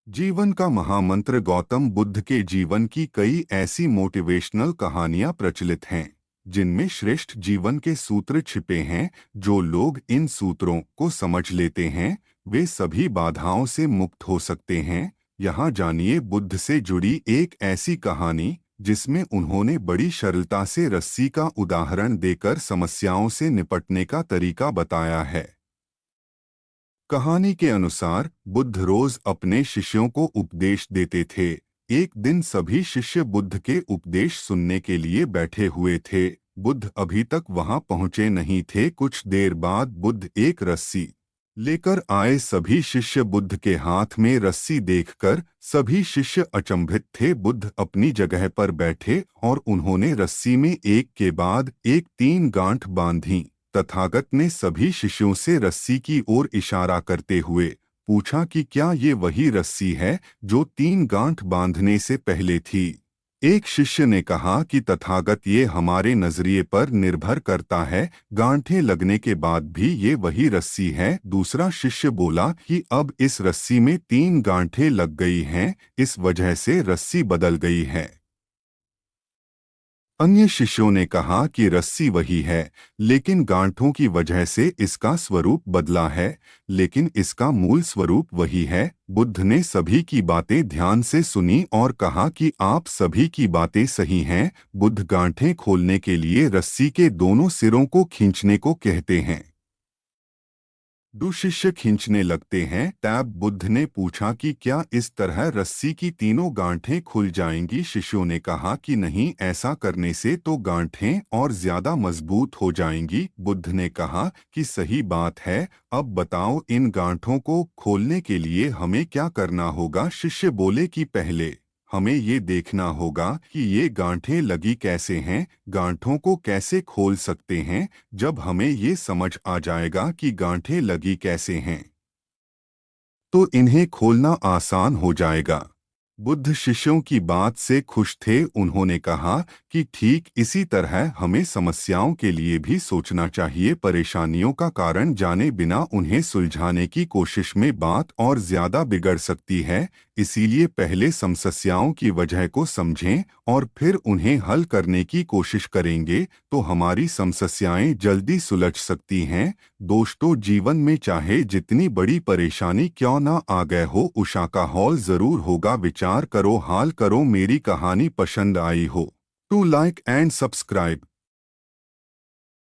जीवन का महामंत्र। गौतम बुद्ध के जीवन की कई ऐसी मोटिवेशनल कहानियां प्रचलित हैं जिनमें श्रेष्ठ जीवन के सूत्र छिपे हैं। जो लोग इन सूत्रों को समझ लेते हैं वे सभी बाधाओं से मुक्त हो सकते हैं। यहाँ जानिए बुद्ध से जुड़ी एक ऐसी कहानी जिसमें उन्होंने बड़ी सरलता से रस्सी का उदाहरण देकर समस्याओं से निपटने का तरीका बताया है। कहानी के अनुसार बुद्ध रोज अपने शिष्यों को उपदेश देते थे। एक दिन सभी शिष्य बुद्ध के उपदेश सुनने के लिए बैठे हुए थे। बुद्ध अभी तक वहां पहुंचे नहीं थे। कुछ देर बाद बुद्ध एक रस्सी लेकर आए। सभी शिष्य बुद्ध के हाथ में रस्सी देखकर सभी शिष्य अचंभित थे। बुद्ध अपनी जगह पर बैठे और उन्होंने रस्सी में एक के बाद एक 3 गांठ बांधी। तथागत ने सभी शिष्यों से रस्सी की ओर इशारा करते हुए पूछा कि क्या ये वही रस्सी है जो 3 गांठ बांधने से पहले थी। एक शिष्य ने कहा कि तथागत ये हमारे नजरिए पर निर्भर करता है, गांठें लगने के बाद भी ये वही रस्सी है। दूसरा शिष्य बोला कि अब इस रस्सी में 3 गांठें लग गई हैं, इस वजह से रस्सी बदल गई है। अन्य शिष्यों ने कहा कि रस्सी वही है लेकिन गांठों की वजह से इसका स्वरूप बदला है, लेकिन इसका मूल स्वरूप वही है। बुद्ध ने सभी की बातें ध्यान से सुनी और कहा कि आप सभी की बातें सही हैं। बुद्ध गांठें खोलने के लिए रस्सी के दोनों सिरों को खींचने को कहते हैं। दो शिष्य खींचने लगते हैं। तब बुद्ध ने पूछा कि क्या इस तरह रस्सी की तीनों गांठें खुल जाएंगी। शिष्यों ने कहा कि नहीं, ऐसा करने से तो गांठें और ज्यादा मजबूत हो जाएंगी। बुद्ध ने कहा कि सही बात है, अब बताओ इन गांठों को खोलने के लिए हमें क्या करना होगा। शिष्य बोले कि पहले हमें ये देखना होगा कि ये गांठें लगी कैसे हैं, गांठों को कैसे खोल सकते हैं। जब हमें ये समझ आ जाएगा कि गांठें लगी कैसे हैं तो इन्हें खोलना आसान हो जाएगा। बुद्ध शिष्यों की बात से खुश थे। उन्होंने कहा कि ठीक इसी तरह हमें समस्याओं के लिए भी सोचना चाहिए। परेशानियों का कारण जाने बिना उन्हें सुलझाने की कोशिश में बात और ज्यादा बिगड़ सकती है। इसीलिए पहले समस्याओं की वजह को समझें और फिर उन्हें हल करने की कोशिश करेंगे तो हमारी समस्याएं जल्दी सुलझ सकती हैं। दोस्तों, जीवन में चाहे जितनी बड़ी परेशानी क्यों ना आ गए हो, उषा का हौल जरूर होगा। विचार करो, हाल करो। मेरी कहानी पसंद आई हो तो लाइक एंड सब्सक्राइब।